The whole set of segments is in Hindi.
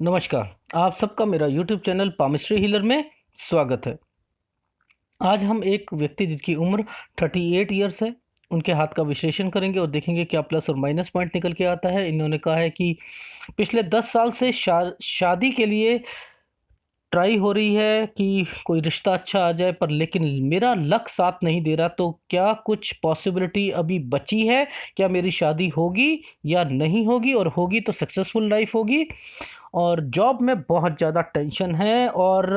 नमस्कार। आप सबका मेरा यूट्यूब चैनल पामिस्ट्री हीलर में स्वागत है। आज हम एक व्यक्ति जिसकी उम्र 38 ईयर्स है, उनके हाथ का विश्लेषण करेंगे और देखेंगे क्या प्लस और माइनस पॉइंट निकल के आता है। इन्होंने कहा है कि पिछले 10 साल से शादी के लिए ट्राई हो रही है कि कोई रिश्ता अच्छा आ जाए, पर लेकिन मेरा लक साथ नहीं दे रहा। तो क्या कुछ पॉसिबिलिटी अभी बची है? क्या मेरी शादी होगी या नहीं होगी, और होगी तो सक्सेसफुल लाइफ होगी? और जॉब में बहुत ज़्यादा टेंशन है और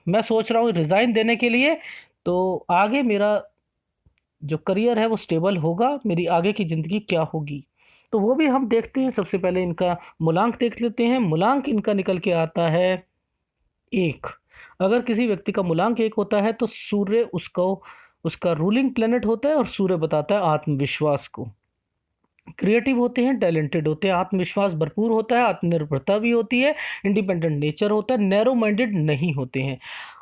मैं सोच रहा हूँ रिज़ाइन देने के लिए। तो आगे मेरा जो करियर है वो स्टेबल होगा, मेरी आगे की ज़िंदगी क्या होगी, तो वो भी हम देखते हैं। सबसे पहले इनका मूलांक देख लेते हैं। मूलांक इनका निकल के आता है 1। अगर किसी व्यक्ति का मूलांक 1 होता है तो सूर्य उसको उसका रूलिंग प्लेनेट होता है, और सूर्य बताता है आत्मविश्वास को। क्रिएटिव होते हैं, टैलेंटेड होते हैं, आत्मविश्वास भरपूर होता है, आत्मनिर्भरता भी होती है, इंडिपेंडेंट नेचर होता है, नैरो माइंडेड नहीं होते हैं,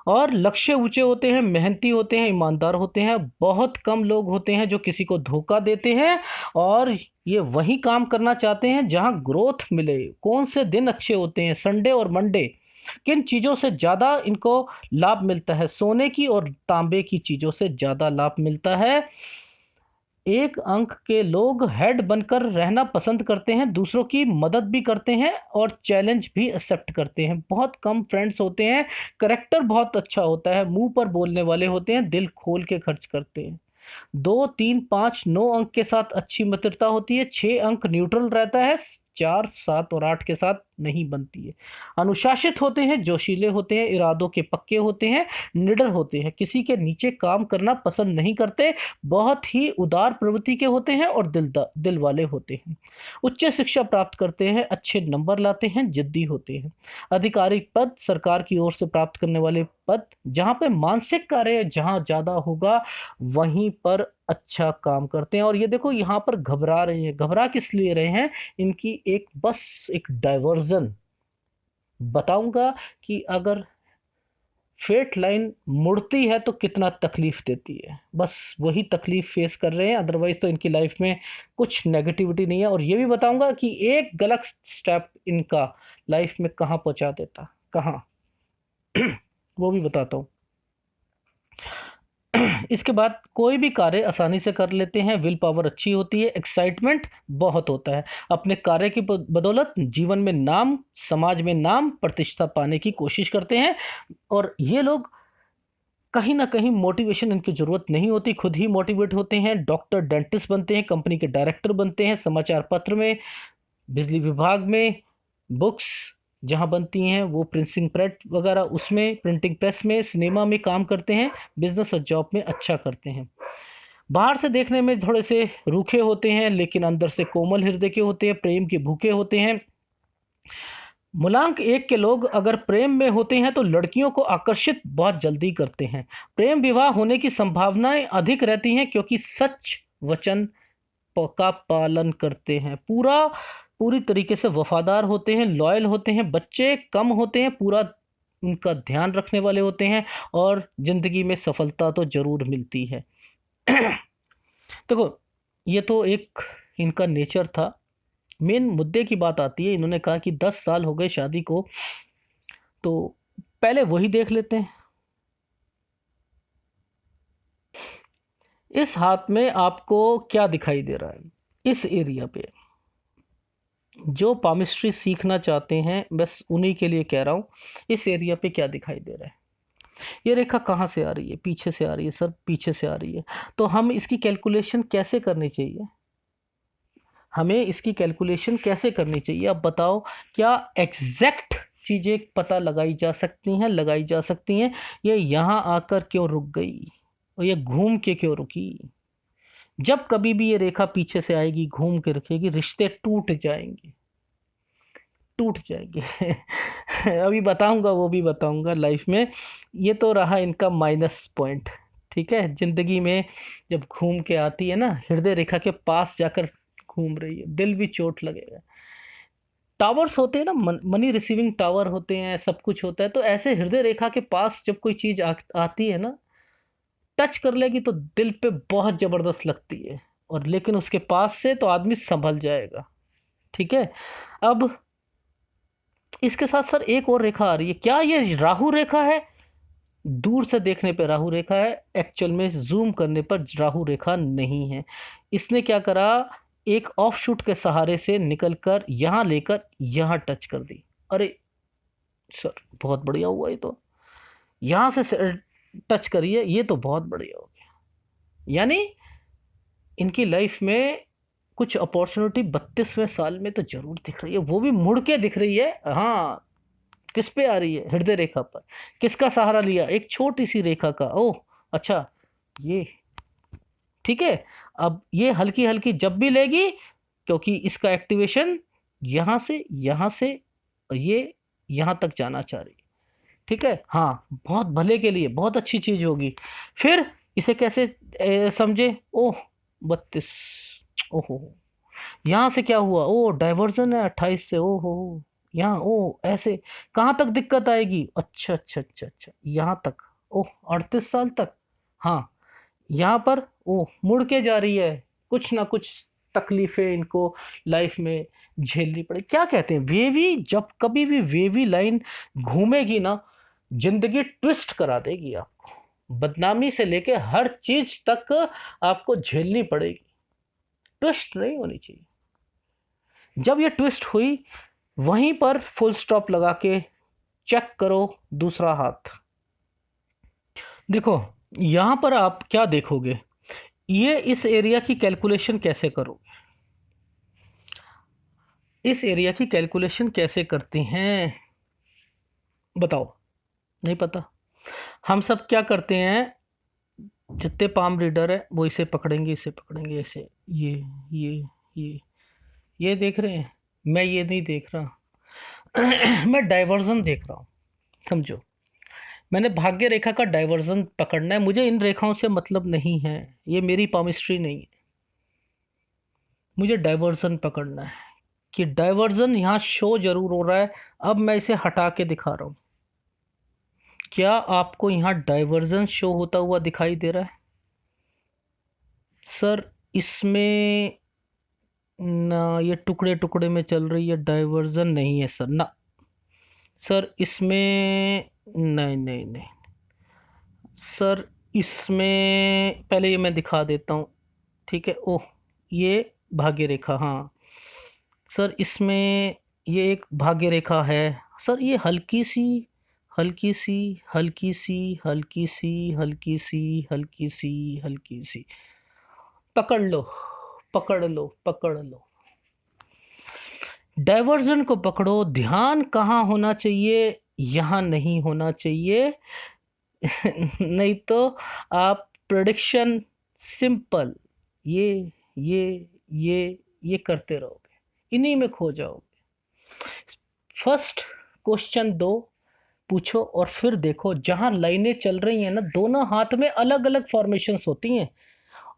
और लक्ष्य ऊंचे होते हैं, मेहनती होते हैं, ईमानदार होते हैं। बहुत कम लोग होते हैं जो किसी को धोखा देते हैं, और ये वही काम करना चाहते हैं जहां ग्रोथ मिले। कौन से दिन अच्छे होते हैं? संडे और मंडे। किन चीज़ों से ज़्यादा इनको लाभ मिलता है? सोने की और तांबे की चीज़ों से ज़्यादा लाभ मिलता है। 1 अंक के लोग हेड बनकर रहना पसंद करते हैं, दूसरों की मदद भी करते हैं और चैलेंज भी एक्सेप्ट करते हैं। बहुत कम फ्रेंड्स होते हैं। करेक्टर बहुत अच्छा होता है, मुंह पर बोलने वाले होते हैं, दिल खोल के खर्च करते हैं। 2, 3, 5, 9 अंक के साथ अच्छी मित्रता होती है। 6 अंक न्यूट्रल रहता है। 4, 7 और 8 के साथ नहीं बनती है। अनुशासित होते हैं, जोशीले होते हैं, इरादों के पक्के होते हैं, निडर होते हैं, किसी के नीचे काम करना पसंद नहीं करते, बहुत ही उदार प्रवृत्ति के होते हैं और दिल वाले होते हैं। उच्च शिक्षा प्राप्त करते हैं, अच्छे नंबर लाते हैं, जिद्दी होते हैं। आधिकारिक पद, सरकार की ओर से प्राप्त करने वाले पद, जहाँ पे मानसिक कार्य जहाँ ज़्यादा होगा वहीं पर अच्छा काम करते हैं। और ये देखो यहाँ पर घबरा रहे हैं। घबरा किस लिए रहे हैं? इनकी एक डाइवर्जन बताऊंगा कि अगर फेट लाइन मुड़ती है तो कितना तकलीफ देती है। बस वही तकलीफ फेस कर रहे हैं, अदरवाइज तो इनकी लाइफ में कुछ नेगेटिविटी नहीं है। और ये भी बताऊंगा कि एक गलत स्टेप इनका लाइफ में कहाँ पहुंचा देता, कहाँ वो भी बताता हूँ। इसके बाद कोई भी कार्य आसानी से कर लेते हैं, विल पावर अच्छी होती है, एक्साइटमेंट बहुत होता है। अपने कार्य की बदौलत जीवन में नाम, समाज में नाम, प्रतिष्ठा पाने की कोशिश करते हैं। और ये लोग कहीं ना कहीं मोटिवेशन इनकी ज़रूरत नहीं होती, खुद ही मोटिवेट होते हैं। डॉक्टर, डेंटिस्ट बनते हैं, कंपनी के डायरेक्टर बनते हैं, समाचार पत्र में, बिजली विभाग में, बुक्स जहाँ बनती हैं वो प्रिंटिंग प्रेस वगैरह उसमें, प्रिंटिंग प्रेस में, सिनेमा में काम करते हैं, बिजनेस और जॉब में अच्छा करते हैं। बाहर से देखने में थोड़े से रूखे होते हैं, लेकिन अंदर से कोमल हृदय के होते हैं, प्रेम के भूखे होते हैं। मूलांक 1 के लोग अगर प्रेम में होते हैं तो लड़कियों को आकर्षित बहुत जल्दी करते हैं। प्रेम विवाह होने की संभावनाएं अधिक रहती हैं क्योंकि सच वचन का पालन करते हैं, पूरी तरीके से वफादार होते हैं, लॉयल होते हैं। बच्चे कम होते हैं, पूरा उनका ध्यान रखने वाले होते हैं, और जिंदगी में सफलता तो जरूर मिलती है। देखो, ये तो एक इनका नेचर था। मेन मुद्दे की बात आती है। इन्होंने कहा कि 10 साल हो गए शादी को, तो पहले वही देख लेते हैं। इस हाथ में आपको क्या दिखाई दे रहा है? इस एरिया पे जो पामिस्ट्री सीखना चाहते हैं, बस उन्हीं के लिए कह रहा हूँ। इस एरिया पे क्या दिखाई दे रहा है? ये रेखा कहाँ से आ रही है? पीछे से आ रही है सर, पीछे से आ रही है। तो हम इसकी कैलकुलेशन कैसे करनी चाहिए? हमें इसकी कैलकुलेशन कैसे करनी चाहिए? अब बताओ, क्या एग्जैक्ट चीज़ें पता लगाई जा सकती हैं? लगाई जा सकती हैं। ये यहाँ आकर क्यों रुक गई, और ये घूम के क्यों रुकी? जब कभी भी ये रेखा पीछे से आएगी, घूम के रखेगी, रिश्ते टूट जाएंगे, टूट जाएंगे। अभी बताऊंगा, वो भी बताऊंगा लाइफ में। ये तो रहा इनका माइनस पॉइंट। ठीक है, जिंदगी में जब घूम के आती है ना, हृदय रेखा के पास जाकर घूम रही है, दिल भी चोट लगेगा। टावर्स होते हैं ना, मनी रिसीविंग टावर होते हैं, सब कुछ होता है। तो ऐसे हृदय रेखा के पास जब कोई चीज आती है ना, टच कर लेगी तो दिल पे बहुत जबरदस्त लगती है। और लेकिन उसके पास से तो आदमी संभल जाएगा। ठीक है। अब इसके साथ सर एक और रेखा आ रही है, क्या ये राहु रेखा है? दूर से देखने पे राहु रेखा है, एक्चुअल में जूम करने पर राहु रेखा नहीं है। इसने क्या करा, एक ऑफ शूट के सहारे से निकलकर यहां लेकर यहां टच कर दी। अरे सर बहुत बढ़िया हुआ ये तो, यहां से टच करिए, ये तो बहुत बढ़िया हो गया। यानी इनकी लाइफ में कुछ अपॉर्चुनिटी 32वें साल में तो जरूर दिख रही है, वो भी मुड़ के दिख रही है। हाँ, किस पे आ रही है? हृदय रेखा पर। किसका सहारा लिया? एक छोटी सी रेखा का। ओह अच्छा, ये ठीक है। अब ये हल्की हल्की जब भी लेगी, क्योंकि इसका एक्टिवेशन यहां से और ये यहां तक जाना चाह रही है। ठीक है, हाँ, बहुत भले के लिए बहुत अच्छी चीज होगी। फिर इसे कैसे समझे? ओह 32, ओहो, यहाँ से क्या हुआ? ओ डाइवर्जन है 28 से, ओहो, यहाँ ओ ऐसे कहाँ तक दिक्कत आएगी? अच्छा अच्छा अच्छा अच्छा, यहाँ तक, ओह 38 साल तक। हाँ, यहाँ पर ओ मुड़ के जा रही है, कुछ ना कुछ तकलीफें इनको लाइफ में झेलनी पड़े। क्या कहते हैं, वेवी, जब कभी भी वेवी लाइन घूमेगी ना, जिंदगी ट्विस्ट करा देगी आपको, बदनामी से लेके हर चीज तक आपको झेलनी पड़ेगी। ट्विस्ट नहीं होनी चाहिए। जब ये ट्विस्ट हुई, वहीं पर फुल स्टॉप लगा के चेक करो दूसरा हाथ। देखो यहां पर आप क्या देखोगे, ये इस एरिया की कैलकुलेशन कैसे करोगे? इस एरिया की कैलकुलेशन कैसे करते हैं बताओ? नहीं पता? हम सब क्या करते हैं, जितने पाम रीडर है वो इसे पकड़ेंगे, इसे पकड़ेंगे ऐसे, ये ये ये देख रहे हैं, मैं ये नहीं देख रहा। मैं डाइवर्जन देख रहा हूँ, समझो। मैंने भाग्य रेखा का डाइवर्जन पकड़ना है, मुझे इन रेखाओं से मतलब नहीं है, ये मेरी पामिस्ट्री नहीं है। मुझे डाइवर्जन पकड़ना है कि डाइवर्जन यहाँ शो जरूर हो रहा है। अब मैं इसे हटा के दिखा रहा हूँ, क्या आपको यहाँ डाइवर्जन शो होता हुआ दिखाई दे रहा है? सर इसमें ना, ये टुकड़े टुकड़े में चल रही है, डाइवर्जन नहीं है सर ना। सर इसमें नहीं नहीं नहीं सर, इसमें पहले ये मैं दिखा देता हूँ। ठीक है, ओह ये भाग्य रेखा, हाँ सर इसमें ये एक भाग्य रेखा है। सर ये हल्की सी हल्की सी हल्की सी हल्की सी हल्की सी हल्की सी हल्की सी, पकड़ लो पकड़ लो पकड़ लो। डाइवर्जन को पकड़ो, ध्यान कहाँ होना चाहिए? यहाँ नहीं होना चाहिए। नहीं तो आप प्रेडिक्शन सिंपल ये ये ये करते रहोगे, इन्हीं में खो जाओगे। फर्स्ट क्वेश्चन दो, पूछो और फिर देखो, जहां लाइनें चल रही हैं ना, दोनों हाथ में अलग अलग फॉर्मेशंस होती हैं,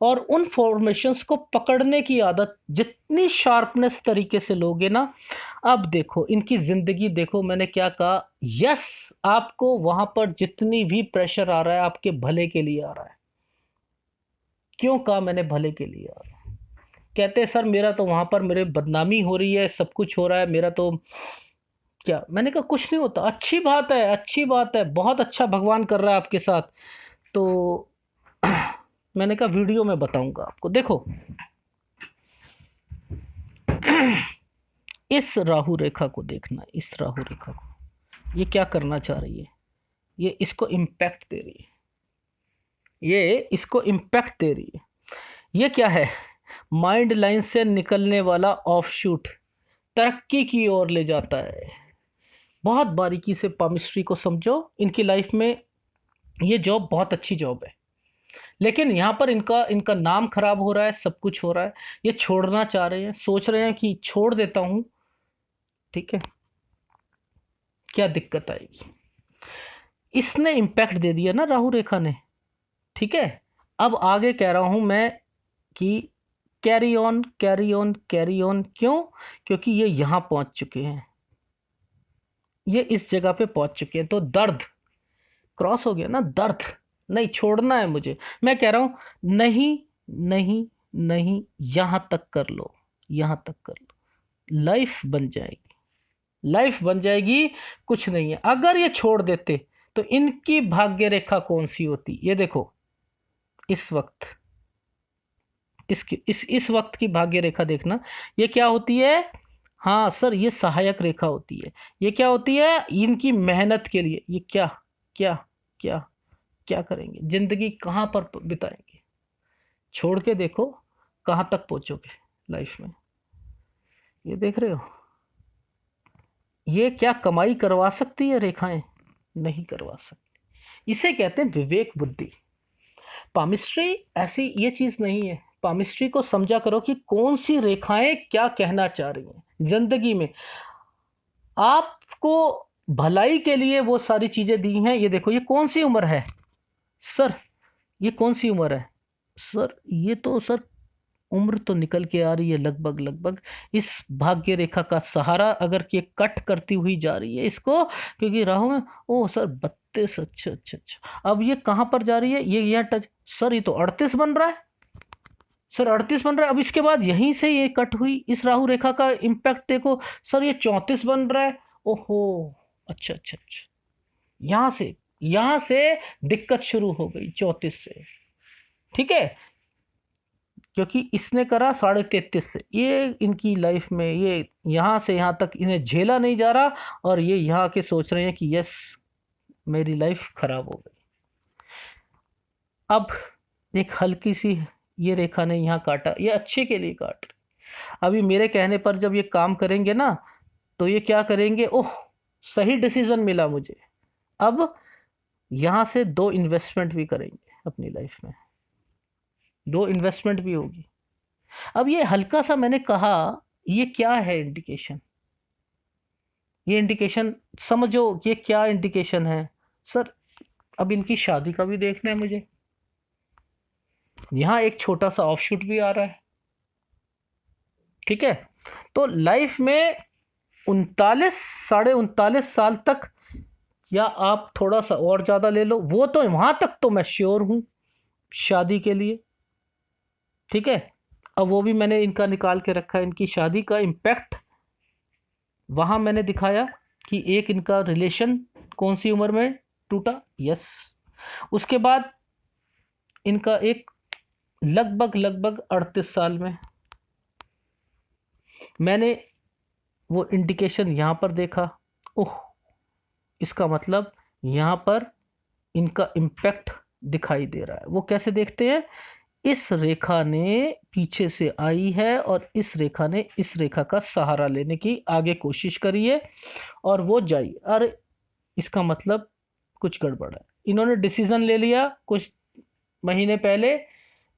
और उन फॉर्मेशंस को पकड़ने की आदत जितनी शार्पनेस तरीके से लोगे ना, अब देखो इनकी जिंदगी देखो। मैंने क्या कहा? यस, आपको वहां पर जितनी भी प्रेशर आ रहा है आपके भले के लिए आ रहा है। क्यों कहा मैंने भले के लिए आ रहा है? कहते हैं सर मेरा तो वहां पर मेरे बदनामी हो रही है, सब कुछ हो रहा है मेरा तो। क्या? मैंने कहा कुछ नहीं होता, अच्छी बात है, अच्छी बात है, बहुत अच्छा भगवान कर रहा है आपके साथ। तो मैंने कहा वीडियो में बताऊंगा आपको। देखो इस राहु रेखा को देखना, इस राहु रेखा को, ये क्या करना चाह रही है? ये इसको इम्पैक्ट दे रही है, ये इसको इम्पैक्ट दे रही है। ये क्या है? माइंड लाइन से निकलने वाला ऑफशूट तरक्की की ओर ले जाता है। बहुत बारीकी से पामिस्ट्री को समझो। इनकी लाइफ में ये जॉब बहुत अच्छी जॉब है, लेकिन यहाँ पर इनका इनका नाम खराब हो रहा है, सब कुछ हो रहा है। ये छोड़ना चाह रहे हैं, सोच रहे हैं कि छोड़ देता हूँ। ठीक है, क्या दिक्कत आएगी? इसने इम्पैक्ट दे दिया ना राहु रेखा ने। ठीक है, अब आगे कह रहा हूं मैं कि carry on carry on carry on. क्यों? क्योंकि ये यहां पहुंच चुके हैं, ये इस जगह पे पहुंच चुके हैं, तो दर्द क्रॉस हो गया ना, दर्द नहीं छोड़ना है मुझे। मैं कह रहा हूं नहीं नहीं नहीं, यहां तक कर लो, यहां तक कर लो, लाइफ बन जाएगी। लाइफ बन जाएगी, कुछ नहीं है। अगर ये छोड़ देते तो इनकी भाग्य रेखा कौन सी होती? ये देखो, इस वक्त, इसकी इस वक्त की भाग्य रेखा देखना, ये क्या होती है? हाँ सर, ये सहायक रेखा होती है। ये क्या होती है? इनकी मेहनत के लिए। ये क्या क्या क्या क्या करेंगे, जिंदगी कहाँ पर बिताएंगे? छोड़ के देखो कहाँ तक पहुंचोगे लाइफ में। ये देख रहे हो, ये क्या कमाई करवा सकती है रेखाएं? नहीं करवा सकती। इसे कहते हैं विवेक बुद्धि। पामिस्ट्री ऐसी ये चीज नहीं है। पामिस्ट्री को समझा करो कि कौन सी रेखाएं क्या कहना चाह रही हैं जिंदगी में। आपको भलाई के लिए वो सारी चीजें दी हैं। ये देखो, ये कौन सी उम्र है सर? ये कौन सी उम्र है सर? ये तो सर उम्र तो निकल के आ रही है लगभग लगभग। इस भाग्य रेखा का सहारा अगर ये कट करती हुई जा रही है इसको, क्योंकि राहु में, ओ सर 32, अच्छा अच्छा अच्छा, अब ये कहाँ पर जा रही है? ये यहाँ टच, सर ये तो 38 बन रहा है। सर 38 बन रहा है, अब इसके बाद यहीं से ये कट हुई, इस राहु रेखा का इम्पैक्ट देखो सर, ये 34 बन रहा है। ओहो, अच्छा अच्छा अच्छा, यहाँ से दिक्कत शुरू हो गई 34 से। ठीक है, क्योंकि इसने करा 33.5 से। ये इनकी लाइफ में ये यहाँ से यहाँ तक इन्हें झेला नहीं जा रहा, और ये यहाँ के सोच रहे हैं कि यस, मेरी लाइफ खराब हो गई। अब एक हल्की सी ये रेखा ने यहाँ काटा, ये अच्छे के लिए काट रही। अभी मेरे कहने पर जब ये काम करेंगे ना, तो ये क्या करेंगे, ओह सही डिसीजन मिला मुझे। अब यहाँ से 2 इन्वेस्टमेंट भी करेंगे अपनी लाइफ में, 2 इन्वेस्टमेंट भी होगी। अब ये हल्का सा मैंने कहा, ये क्या है इंडिकेशन? ये इंडिकेशन समझो, ये क्या इंडिकेशन है सर? अब इनकी शादी का भी देखना है मुझे। यहां एक छोटा सा ऑफशूट भी आ रहा है। ठीक है, तो लाइफ में 39, 39.5 साल तक, या आप थोड़ा सा और ज्यादा ले लो, वो तो वहां तक तो मैं श्योर हूं शादी के लिए। ठीक है, अब वो भी मैंने इनका निकाल के रखा है, इनकी शादी का इम्पैक्ट वहां मैंने दिखाया कि एक इनका रिलेशन कौन सी उम्र में टूटा। यस, उसके बाद इनका एक लगभग लगभग 38 साल में मैंने वो इंडिकेशन यहां पर देखा। ओह, इसका मतलब यहां पर इनका इम्पैक्ट दिखाई दे रहा है। वो कैसे देखते हैं? इस रेखा ने पीछे से आई है और इस रेखा ने इस रेखा का सहारा लेने की आगे कोशिश करी है, और वो जाई। अरे इसका मतलब कुछ गड़बड़ है। इन्होंने डिसीजन ले लिया कुछ महीने पहले,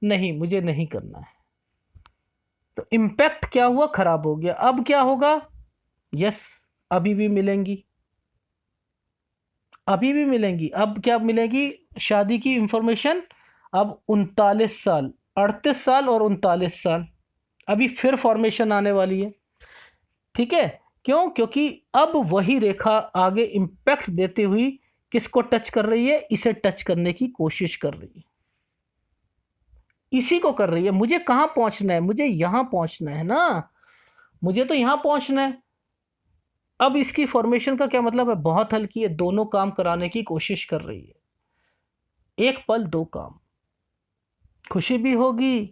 नहीं मुझे नहीं करना है, तो इम्पैक्ट क्या हुआ? खराब हो गया। अब क्या होगा? यस, अभी भी मिलेंगी, अभी भी मिलेंगी। अब क्या मिलेगी? शादी की इंफॉर्मेशन। अब 39 साल, 38 साल और 39 साल, अभी फिर फॉर्मेशन आने वाली है। ठीक है, क्यों? क्योंकि अब वही रेखा आगे इम्पैक्ट देते हुई किसको टच कर रही है? इसे टच करने की कोशिश कर रही है, इसी को कर रही है। मुझे कहां पहुंचना है? मुझे यहां पहुंचना है ना, मुझे तो यहां पहुंचना है। अब इसकी फॉर्मेशन का क्या मतलब है? बहुत हल्की है, दोनों काम कराने की कोशिश कर रही है। एक पल दो काम, खुशी भी होगी,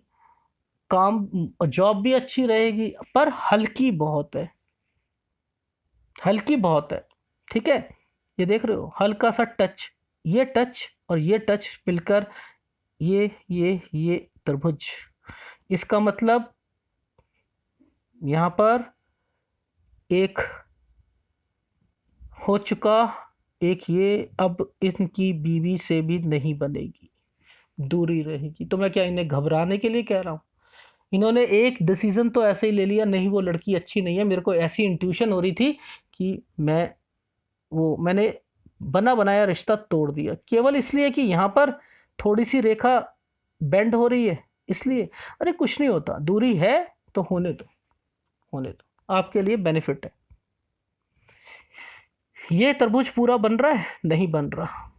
काम जॉब भी अच्छी रहेगी, पर हल्की बहुत है, हल्की बहुत है। ठीक है, ये देख रहे हो, हल्का सा टच, ये टच और ये टच मिलकर ये त्रिभुज। इसका मतलब यहां पर एक हो चुका, एक ये अब इनकी बीवी से भी नहीं बनेगी, दूरी रहेगी। तो मैं क्या इन्हें घबराने के लिए कह रहा हूं? इन्होंने एक डिसीजन तो ऐसे ही ले लिया, नहीं वो लड़की अच्छी नहीं है। मेरे को ऐसी इंट्यूशन हो रही थी कि मैंने बना बनाया रिश्ता तोड़ दिया, केवल इसलिए कि यहाँ पर थोड़ी सी रेखा बेंड हो रही है, इसलिए। अरे कुछ नहीं होता, दूरी है तो होने दो, होने दो, आपके लिए बेनिफिट है। ये तरबूज पूरा बन रहा है? नहीं बन रहा।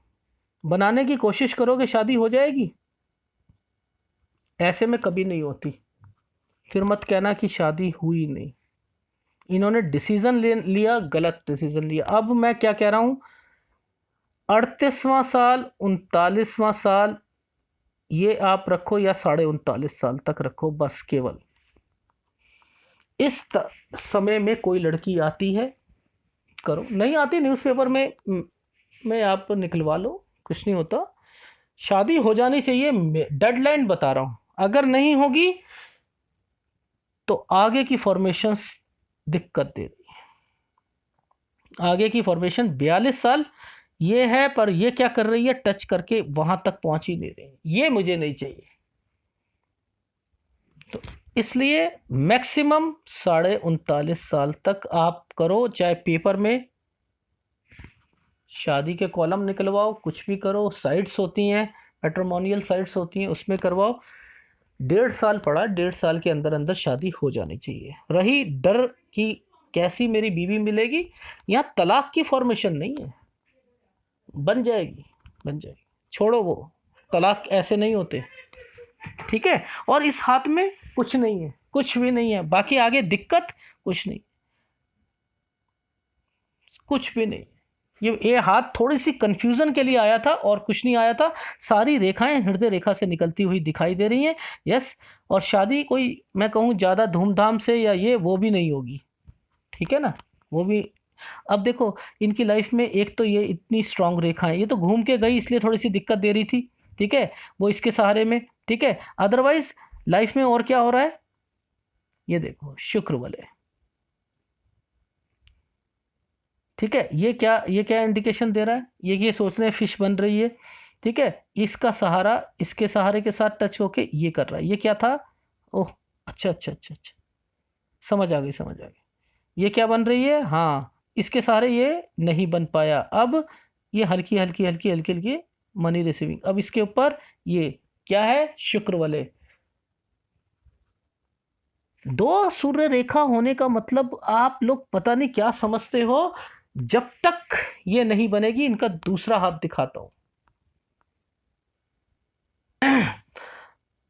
बनाने की कोशिश करोगे शादी हो जाएगी? ऐसे में कभी नहीं होती। फिर मत कहना कि शादी हुई नहीं, इन्होंने डिसीजन लिया, गलत डिसीजन लिया। अब मैं क्या कह रहा हूं, 38वां साल, 39वां साल, ये आप रखो या 39.5 साल तक रखो, बस केवल इस समय में कोई लड़की आती है, करो, नहीं आती न्यूज़पेपर में आप निकलवा लो, कुछ नहीं होता। शादी हो जानी चाहिए, डेडलाइन बता रहा हूं। अगर नहीं होगी तो आगे की फॉर्मेशंस दिक्कत दे रही है। आगे की फॉर्मेशन 42 साल ये है, पर ये क्या कर रही है, टच करके वहां तक पहुंच ही नहीं रही। ये मुझे नहीं चाहिए। तो इसलिए मैक्सिमम 39.5 साल तक आप करो, चाहे पेपर में शादी के कॉलम निकलवाओ, कुछ भी करो, साइट्स होती हैं, मैट्रिमोनियल साइट्स होती हैं, उसमें करवाओ। 1.5 साल पड़ा, 1.5 साल के अंदर अंदर शादी हो जानी चाहिए। रही डर कि कैसी मेरी बीवी मिलेगी, यहाँ तलाक की फॉर्मेशन नहीं है, बन जाएगी, बन जाएगी, छोड़ो वो, तलाक ऐसे नहीं होते, ठीक है। और इस हाथ में कुछ नहीं है, कुछ भी नहीं है, बाकी आगे दिक्कत कुछ नहीं, कुछ भी नहीं। ये हाथ थोड़ी सी कंफ्यूजन के लिए आया था और कुछ नहीं आया था। सारी रेखाएं हृदय रेखा से निकलती हुई दिखाई दे रही हैं, यस। और शादी कोई मैं कहूँ ज़्यादा धूमधाम से या ये वो भी नहीं होगी, ठीक है ना, वो भी। अब देखो इनकी लाइफ में एक तो ये इतनी स्ट्रांग रेखाएं, ये तो घूम के गई इसलिए थोड़ी सी दिक्कत दे रही थी, ठीक है, वो इसके सहारे में, ठीक है। अदरवाइज लाइफ में और क्या हो रहा है, ये देखो शुक्र वलय, ठीक है। ये क्या इंडिकेशन दे रहा है, ये सोच रहे हैं फिश बन रही है, ठीक है। इसका सहारा इसके सहारे के साथ टच होके ये कर रहा है, ये क्या था, ओह, अच्छा अच्छा अच्छा अच्छा, समझ आ गई, समझ आ गई। ये क्या बन रही है, हाँ, इसके सहारे ये नहीं बन पाया। अब ये हल्की हल्की हल्की हल्की हल्की मनी रिसीविंग। अब इसके ऊपर ये क्या है, शुक्र वाले। दो सूर्य रेखा होने का मतलब आप लोग पता नहीं क्या समझते हो। जब तक ये नहीं बनेगी, इनका दूसरा हाथ दिखाता हूं।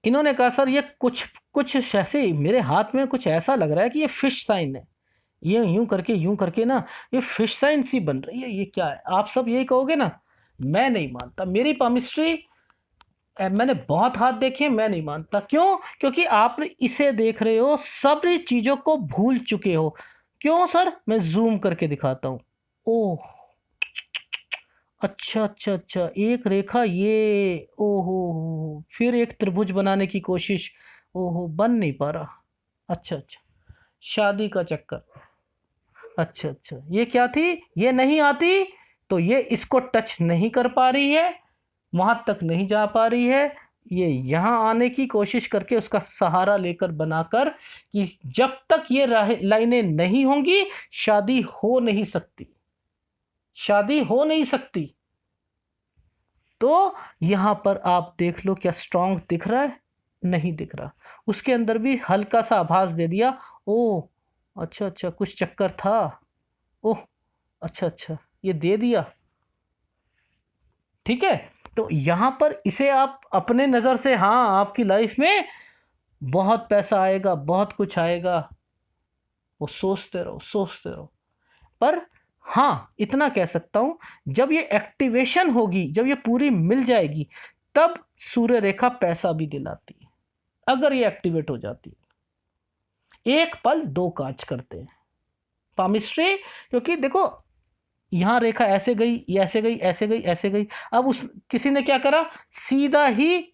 इन्होंने कहा सर ये कुछ कुछ ऐसे मेरे हाथ में कुछ ऐसा लग रहा है कि ये फिश साइन है, ये यूं करके ना, ये फिश साइन सी बन रही है, ये क्या है। आप सब यही कहोगे ना, मैं नहीं मानता, मेरी पामिस्ट्री, मैंने बहुत हाथ देखे, मैं नहीं मानता। क्यों, क्योंकि आप इसे देख रहे हो, सब चीजों को भूल चुके हो। क्यों सर, मैं जूम करके दिखाता हूं। ओह, अच्छा अच्छा अच्छा, एक रेखा ये, ओहो, फिर एक त्रिभुज बनाने की कोशिश, ओहो, बन नहीं पा रहा। अच्छा अच्छा, शादी का चक्कर, अच्छा अच्छा, ये क्या थी, ये नहीं आती तो ये इसको टच नहीं कर पा रही है, वहां तक नहीं जा पा रही है। ये यहां आने की कोशिश करके उसका सहारा लेकर बनाकर कि जब तक ये लाइनें नहीं होंगी शादी हो नहीं सकती, शादी हो नहीं सकती। तो यहां पर आप देख लो, क्या स्ट्रांग दिख रहा है, नहीं दिख रहा। उसके अंदर भी हल्का सा आभास दे दिया, ओ अच्छा अच्छा, कुछ चक्कर था, ओह अच्छा अच्छा, ये दे दिया, ठीक है। तो यहां पर इसे आप अपने नजर से, हाँ आपकी लाइफ में बहुत पैसा आएगा, बहुत कुछ आएगा, वो सोचते रहो, सोचते रहो। पर हाँ इतना कह सकता हूं, जब ये एक्टिवेशन होगी, जब ये पूरी मिल जाएगी, तब सूर्य रेखा पैसा भी दिलाती है, अगर ये एक्टिवेट हो जाती है। एक पल दो काज करते हैं पामिस्ट्री, क्योंकि देखो यहां रेखा ऐसे गई, ये ऐसे गई, ऐसे गई, ऐसे गई। अब उस किसी ने क्या करा, सीधा ही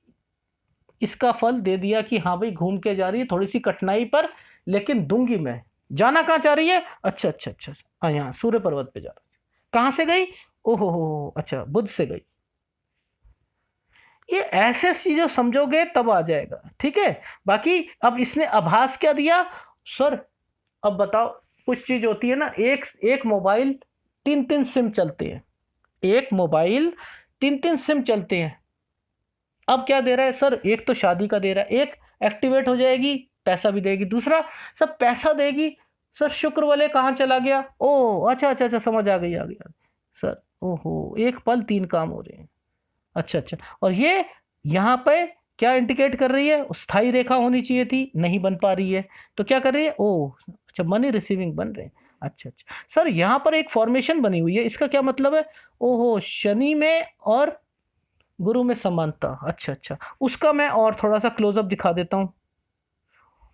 इसका फल दे दिया कि हाँ भाई घूम के जा रही है, थोड़ी सी कठिनाई पर, लेकिन दूंगी मैं। जाना कहाँ चाह रही है, अच्छा अच्छा अच्छा, हाँ यहाँ सूर्य पर्वत पे जा रही है। कहाँ से गई, ओहो हो, अच्छा बुध से गई। ये ऐसे चीजें समझोगे तब आ जाएगा, ठीक है। बाकी अब इसने आभास क्या दिया, सर अब बताओ, कुछ चीज होती है ना, एक एक मोबाइल तीन तीन सिम चलते हैं, एक मोबाइल तीन तीन सिम चलते हैं। अब क्या दे रहा है सर, एक तो शादी का दे रहा है, एक एक्टिवेट हो जाएगी पैसा भी देगी, दूसरा सब पैसा देगी। सर शुक्र वाले कहाँ चला गया, ओ अच्छा अच्छा अच्छा, समझ आ गई, आ गया सर, ओहो, एक पल तीन काम हो रहे हैं, अच्छा अच्छा। और ये यहाँ पे क्या इंडिकेट कर रही है, स्थायी रेखा होनी चाहिए थी, नहीं बन पा रही है, तो क्या कर रही है, ओ अच्छा, मनी रिसीविंग बन रहे हैं। अच्छा अच्छा सर, यहाँ पर एक फॉर्मेशन बनी हुई है, इसका क्या मतलब है? ओहो, शनि में और गुरु में समानता। अच्छा अच्छा, उसका मैं और थोड़ा सा क्लोजअप दिखा देता हूँ।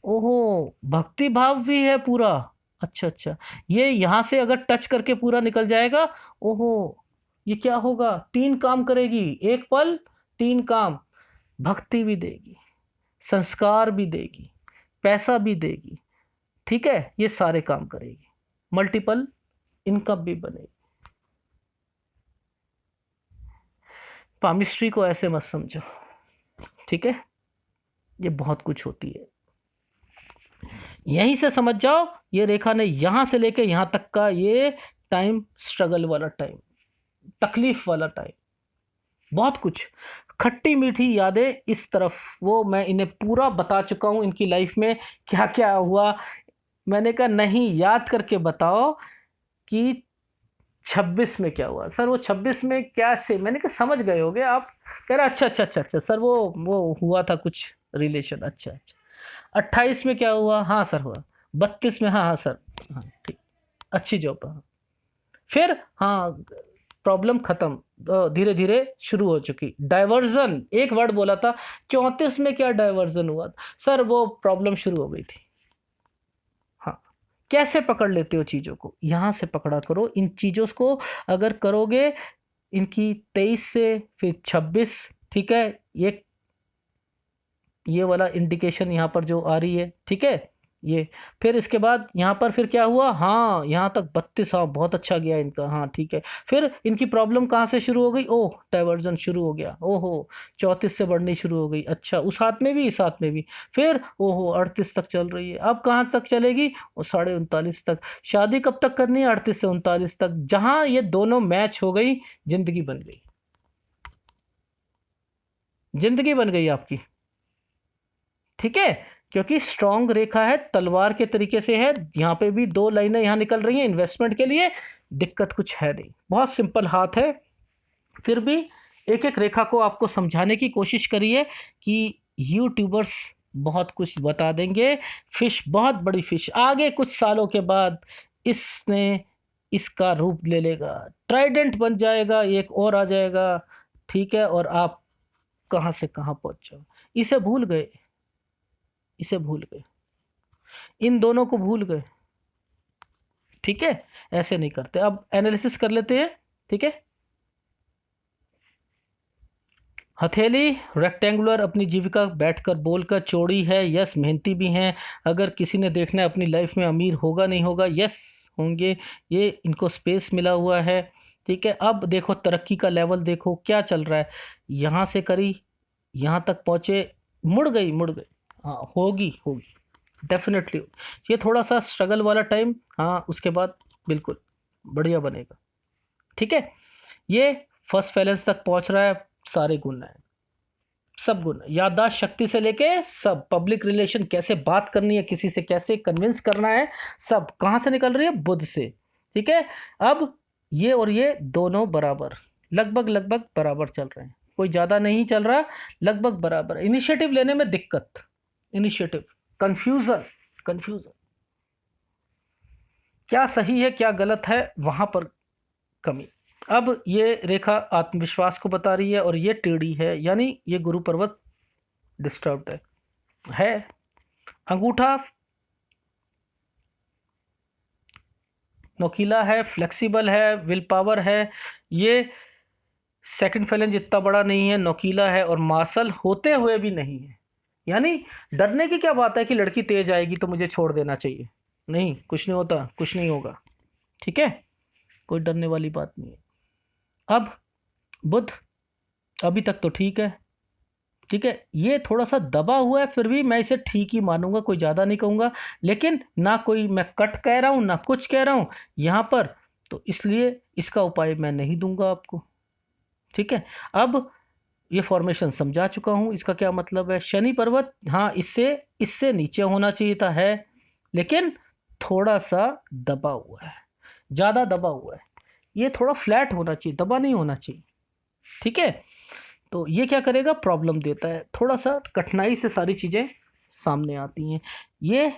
ओहो, भक्ति भाव भी है पूरा। अच्छा अच्छा, ये यहाँ से अगर टच करके पूरा निकल जाएगा। ओहो, ये क्या होगा? तीन काम करेगी, एक पल तीन काम। भक्ति भी देगी, संस्कार भी देगी, पैसा भी देगी, ठीक है, ये सारे काम करेगी, मल्टीपल इनकम भी बनेगी। पामिस्ट्री को ऐसे मत समझो, ठीक है, ये बहुत कुछ होती है। यहीं से समझ जाओ, ये रेखा ने यहां से लेके यहां तक का ये टाइम स्ट्रगल वाला टाइम, तकलीफ वाला टाइम, बहुत कुछ खट्टी मीठी यादें इस तरफ। वो मैं इन्हें पूरा बता चुका हूं, इनकी लाइफ में क्या क्या हुआ। मैंने कहा नहीं, याद करके बताओ कि 26 में क्या हुआ। सर वो 26 में क्या से, मैंने कहा समझ गए होगे आप। कह रहा अच्छा अच्छा अच्छा अच्छा सर, वो हुआ था कुछ रिलेशन। अच्छा अच्छा, 28 में क्या हुआ? हाँ सर हुआ। 32 में, हाँ हाँ सर, हाँ ठीक, अच्छी जॉब। हाँ, फिर हाँ, प्रॉब्लम खत्म, धीरे धीरे शुरू हो चुकी डाइवर्जन, एक वर्ड बोला था। 34 में क्या डाइवर्जन हुआ? सर वो प्रॉब्लम शुरू हो गई थी। हाँ, कैसे पकड़ लेते हो चीज़ों को? यहाँ से पकड़ा करो इन चीज़ों को। अगर करोगे इनकी 23 से फिर 26, ठीक है, ये वाला इंडिकेशन यहाँ पर जो आ रही है, ठीक है, ये। फिर इसके बाद यहाँ पर फिर क्या हुआ? हाँ, यहाँ तक 32, हाँ बहुत अच्छा गया इनका, हाँ ठीक है। फिर इनकी प्रॉब्लम कहाँ से शुरू हो गई? ओह, डाइवर्जन शुरू हो गया। ओहो, 34 से बढ़नी शुरू हो गई। अच्छा, उस हाथ में भी, इस हाथ में भी। फिर ओहो, 38 तक चल रही है। अब कहाँ तक चलेगी? वो 39.5 तक। शादी कब तक करनी है? 38 से 39 तक। जहाँ ये दोनों मैच हो गई, जिंदगी बन गई, जिंदगी बन गई आपकी, ठीक है। क्योंकि स्ट्रॉन्ग रेखा है, तलवार के तरीके से है। यहाँ पे भी दो लाइनें यहाँ निकल रही हैं इन्वेस्टमेंट के लिए। दिक्कत कुछ है नहीं, बहुत सिंपल हाथ है। फिर भी एक एक रेखा को आपको समझाने की कोशिश करिए कि यूट्यूबर्स बहुत कुछ बता देंगे। फिश, बहुत बड़ी फिश, आगे कुछ सालों के बाद इसने इसका रूप ले लेगा, ट्राइडेंट बन जाएगा, एक और आ जाएगा, ठीक है, और आप कहाँ से कहाँ पहुंच जाओ। इसे भूल गए, इसे भूल गए, इन दोनों को भूल गए, ठीक है। ऐसे नहीं करते। अब एनालिसिस कर लेते हैं, ठीक है। हथेली रेक्टेंगुलर, अपनी जीविका बैठकर बोलकर, चौड़ी है, यस, मेहनती भी हैं। अगर किसी ने देखना है अपनी लाइफ में अमीर होगा नहीं होगा, यस होंगे, ये इनको स्पेस मिला हुआ है, ठीक है। अब देखो तरक्की का लेवल देखो क्या चल रहा है। यहाँ से करी, यहाँ तक पहुँचे, मुड़ गई, मुड़ गई। हाँ, होगी होगी, डेफिनेटली। ये थोड़ा सा स्ट्रगल वाला टाइम, हाँ, उसके बाद बिल्कुल बढ़िया बनेगा, ठीक है। ये फर्स्ट फैलेंस तक पहुंच रहा है, सारे गुण हैं, सब गुण, याददाश्त शक्ति से लेके सब, पब्लिक रिलेशन, कैसे बात करनी है किसी से, कैसे कन्विंस करना है, सब कहाँ से निकल रही है? बुध से, ठीक है। अब ये और ये दोनों बराबर, लगभग लगभग बराबर चल रहे हैं, कोई ज़्यादा नहीं चल रहा, लगभग बराबर। इनिशिएटिव लेने में दिक्कत, इनिशिएटिव, कंफ्यूजन, कंफ्यूजन, क्या सही है क्या गलत है, वहां पर कमी। अब ये रेखा आत्मविश्वास को बता रही है और ये टेढ़ी है, यानी ये गुरु पर्वत डिस्टर्ब्ड है। अंगूठा नोकीला है, फ्लेक्सिबल है, विल पावर है। ये सेकंड फैलेंज इतना बड़ा नहीं है, नोकीला है, और मार्शल होते हुए भी नहीं है। यानी डरने की क्या बात है कि लड़की तेज आएगी तो मुझे छोड़ देना चाहिए? नहीं, कुछ नहीं होता, कुछ नहीं होगा, ठीक है, कोई डरने वाली बात नहीं है। अब बुध अभी तक तो ठीक है, ठीक है। ये थोड़ा सा दबा हुआ है, फिर भी मैं इसे ठीक ही मानूंगा, कोई ज़्यादा नहीं कहूँगा। लेकिन ना कोई मैं कट कह रहा हूँ ना कुछ कह रहा हूँ यहाँ पर, तो इसलिए इसका उपाय मैं नहीं दूंगा आपको, ठीक है। अब ये फॉर्मेशन समझा चुका हूँ, इसका क्या मतलब है। शनि पर्वत, हाँ, इससे इससे नीचे होना चाहिए था, है, लेकिन थोड़ा सा दबा हुआ है, ज़्यादा दबा हुआ है। ये थोड़ा फ्लैट होना चाहिए, दबा नहीं होना चाहिए, ठीक है। तो ये क्या करेगा? प्रॉब्लम देता है, थोड़ा सा कठिनाई से सारी चीज़ें सामने आती हैं। ये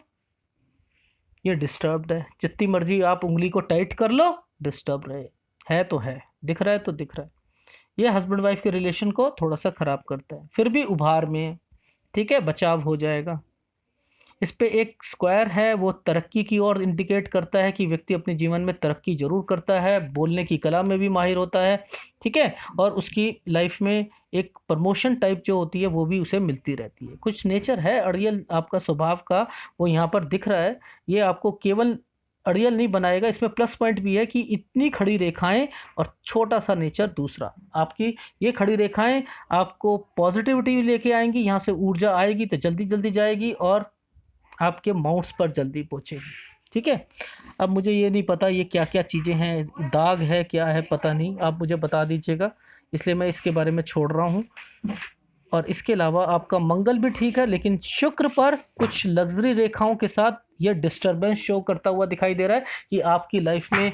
ये डिस्टर्ब्ड है, जितनी मर्जी आप उंगली को टाइट कर लो डिस्टर्ब रहे, है तो है, दिख रहा है तो दिख रहा है। ये हस्बैंड वाइफ के रिलेशन को थोड़ा सा ख़राब करता है, फिर भी उभार में है, ठीक है, बचाव हो जाएगा। इस पे एक स्क्वायर है, वो तरक्की की ओर इंडिकेट करता है कि व्यक्ति अपने जीवन में तरक्की जरूर करता है, बोलने की कला में भी माहिर होता है, ठीक है, और उसकी लाइफ में एक प्रमोशन टाइप जो होती है वो भी उसे मिलती रहती है। कुछ नेचर है अड़ियल आपका स्वभाव का, वो यहाँ पर दिख रहा है। ये आपको केवल अड़ियल नहीं बनाएगा, इसमें प्लस पॉइंट भी है कि इतनी खड़ी रेखाएं और छोटा सा नेचर दूसरा। आपकी ये खड़ी रेखाएं आपको पॉजिटिविटी लेके आएंगी, यहाँ से ऊर्जा आएगी तो जल्दी जल्दी जाएगी और आपके माउंट्स पर जल्दी पहुँचेगी, ठीक है। अब मुझे ये नहीं पता ये क्या क्या चीज़ें हैं, दाग है क्या है पता नहीं, आप मुझे बता दीजिएगा, इसलिए मैं इसके बारे में छोड़ रहा हूँ। और इसके अलावा आपका मंगल भी ठीक है, लेकिन शुक्र पर कुछ लग्जरी रेखाओं के साथ ये डिस्टरबेंस शो करता हुआ दिखाई दे रहा है कि आपकी लाइफ में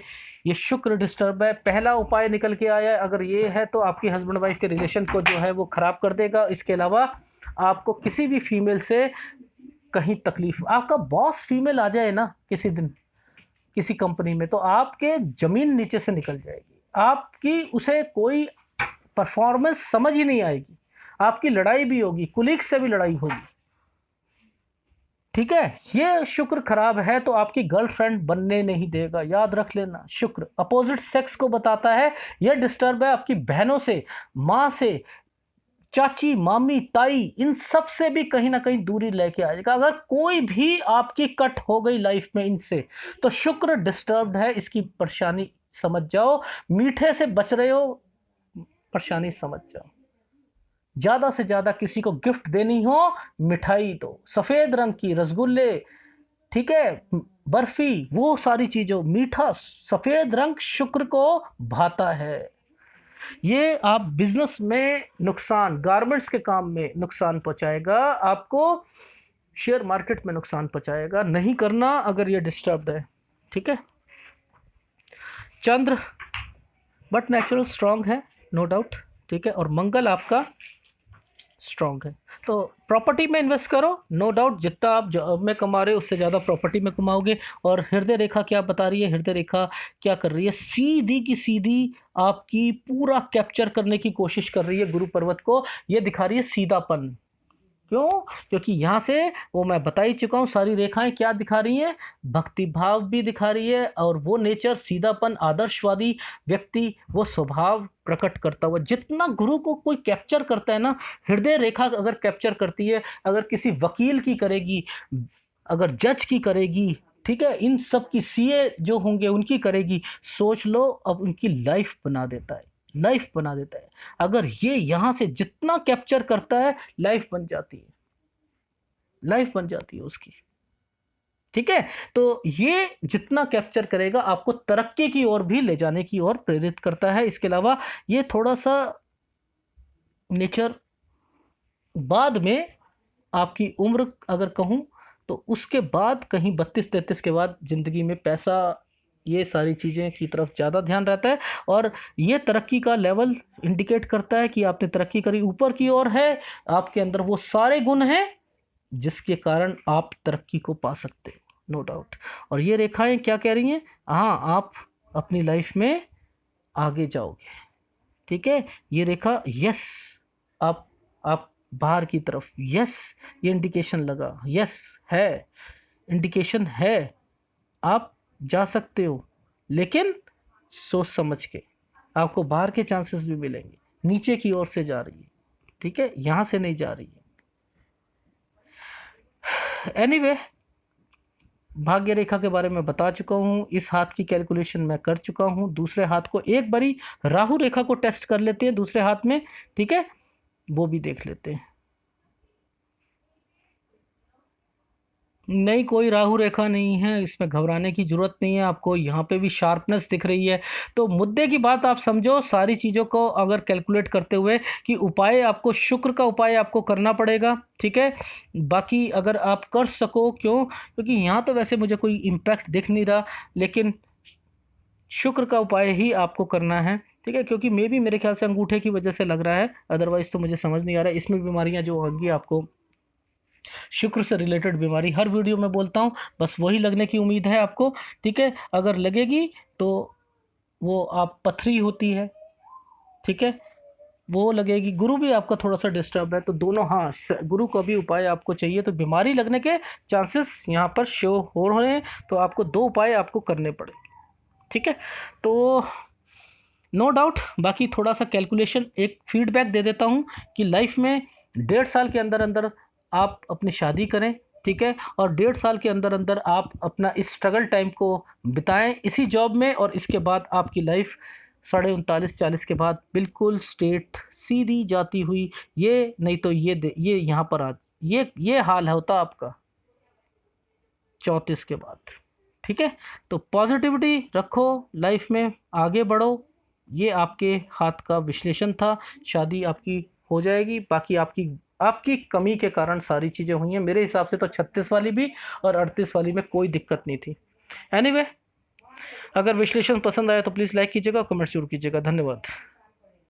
ये शुक्र डिस्टर्ब है। पहला उपाय निकल के आया है, अगर ये है तो आपकी हस्बैंड वाइफ के रिलेशन को जो है वो ख़राब कर देगा। इसके अलावा आपको किसी भी फीमेल से कहीं तकलीफ, आपका बॉस फीमेल आ जाए ना किसी दिन किसी कंपनी में, तो आपके ज़मीन नीचे से निकल जाएगी, आपकी उसे कोई परफॉर्मेंस समझ ही नहीं आएगी, आपकी लड़ाई भी होगी, कुलीग से भी लड़ाई होगी, ठीक है। ये शुक्र खराब है तो आपकी गर्लफ्रेंड बनने नहीं देगा, याद रख लेना। शुक्र अपोजिट सेक्स को बताता है, यह डिस्टर्ब है आपकी बहनों से, माँ से, चाची, मामी, ताई, इन सब से भी कहीं ना कहीं दूरी लेके आएगा। अगर कोई भी आपकी कट हो गई लाइफ में इनसे, तो शुक्र डिस्टर्ब्ड है, इसकी परेशानी समझ जाओ। मीठे से बच रहे हो, परेशानी समझ जाओ। ज़्यादा से ज़्यादा किसी को गिफ्ट देनी हो, मिठाई दो, सफ़ेद रंग की रसगुल्ले, ठीक है, बर्फी, वो सारी चीज़ों, मीठा सफ़ेद रंग शुक्र को भाता है। ये आप बिजनेस में नुकसान, गारमेंट्स के काम में नुकसान पहुंचाएगा, आपको शेयर मार्केट में नुकसान पहुंचाएगा, नहीं करना अगर ये डिस्टर्ब्ड है, ठीक है। चंद्र बट नेचुरल स्ट्रांग है, नो डाउट, ठीक है, और मंगल आपका स्ट्रांग है, तो प्रॉपर्टी में इन्वेस्ट करो, नो डाउट, जितना आप जॉब में कमा रहे हो उससे ज़्यादा प्रॉपर्टी में कमाओगे। और हृदय रेखा क्या बता रही है, हृदय रेखा क्या कर रही है, सीधी की सीधी आपकी पूरा कैप्चर करने की कोशिश कर रही है गुरु पर्वत को, ये दिखा रही है सीधापन। क्यों? क्योंकि यहाँ से वो मैं बता ही चुका हूँ, सारी रेखाएं क्या दिखा रही हैं, भक्ति भाव भी दिखा रही है, और वो नेचर सीधापन, आदर्शवादी व्यक्ति, वो स्वभाव प्रकट करता हुआ। जितना गुरु को कोई कैप्चर करता है ना, हृदय रेखा अगर कैप्चर करती है, अगर किसी वकील की करेगी, अगर जज की करेगी, ठीक है, इन सब की सीए जो होंगे उनकी करेगी, सोच लो अब उनकी लाइफ बना देता है, लाइफ बना देता है। अगर ये यहाँ से जितना कैप्चर करता है, लाइफ बन जाती है, लाइफ बन जाती है उसकी, ठीक है। तो ये जितना कैप्चर करेगा आपको तरक्की की ओर भी ले जाने की ओर प्रेरित करता है। इसके अलावा ये थोड़ा सा नेचर बाद में आपकी उम्र अगर कहूँ तो उसके बाद कहीं 32-33 के बाद ज़िंदगी में पैसा, ये सारी चीज़ें की तरफ ज़्यादा ध्यान रहता है, और ये तरक्की का लेवल इंडिकेट करता है कि आपने तरक्की करी, ऊपर की ओर है, आपके अंदर वो सारे गुण हैं जिसके कारण आप तरक्की को पा सकते हो, नो डाउट। और ये रेखाएं क्या कह रही हैं, हाँ आप अपनी लाइफ में आगे जाओगे, ठीक है। ये रेखा यस, आप बाहर की तरफ, यस, ये इंडिकेशन लगा, यस है, इंडिकेशन है, आप जा सकते हो, लेकिन सोच समझ के, आपको बाहर के चांसेस भी मिलेंगे। नीचे की ओर से जा रही है, ठीक है, यहाँ से नहीं जा रही है। एनीवे, भाग्य रेखा के बारे में बता चुका हूँ, इस हाथ की कैलकुलेशन मैं कर चुका हूँ। दूसरे हाथ को एक बारी राहु रेखा को टेस्ट कर लेते हैं दूसरे हाथ में, ठीक है, वो भी देख लेते हैं। नहीं, कोई राहु रेखा नहीं है, इसमें घबराने की ज़रूरत नहीं है। आपको यहाँ पे भी शार्पनेस दिख रही है, तो मुद्दे की बात आप समझो सारी चीज़ों को अगर कैलकुलेट करते हुए कि उपाय आपको, शुक्र का उपाय आपको करना पड़ेगा, ठीक है। बाकी अगर आप कर सको, क्यों, क्योंकि यहाँ तो वैसे मुझे कोई इम्पैक्ट दिख नहीं रहा, लेकिन शुक्र का उपाय ही आपको करना है, ठीक है, क्योंकि मेरे ख्याल से अंगूठे की वजह से लग रहा है, अदरवाइज़ तो मुझे समझ नहीं आ रहा है। इसमें बीमारियाँ जो होंगी आपको शुक्र से रिलेटेड बीमारी हर वीडियो में बोलता हूँ, बस वही लगने की उम्मीद है आपको, ठीक है। अगर लगेगी तो वो आप पथरी होती है, ठीक है, वो लगेगी। गुरु भी आपका थोड़ा सा डिस्टर्ब है, तो दोनों, हाँ, गुरु का भी उपाय आपको चाहिए। तो बीमारी लगने के चांसेस यहाँ पर शो हो रहे हैं, तो आपको 2 उपाय आपको करने पड़ेंगे, ठीक है। तो नो डाउट, बाकी थोड़ा सा कैलकुलेशन, एक फीडबैक दे देता हूँ कि लाइफ में 1.5 साल के अंदर अंदर आप अपनी शादी करें, ठीक है, और 1.5 साल के अंदर अंदर आप अपना इस स्ट्रगल टाइम को बिताएं इसी जॉब में, और इसके बाद आपकी लाइफ 39-40 के बाद बिल्कुल स्ट्रेट सीधी जाती हुई, ये नहीं तो ये यहाँ पर आ, ये हाल होता आपका 34 के बाद, ठीक है। तो पॉजिटिविटी रखो, लाइफ में आगे बढ़ो। ये आपके हाथ का विश्लेषण था। शादी आपकी हो जाएगी, बाकी आपकी आपकी कमी के कारण सारी चीज़ें हुई हैं। मेरे हिसाब से तो 36 वाली भी और 38 वाली में कोई दिक्कत नहीं थी। एनीवे, अगर विश्लेषण पसंद आया तो प्लीज़ लाइक कीजिएगा, कमेंट जरूर कीजिएगा। धन्यवाद।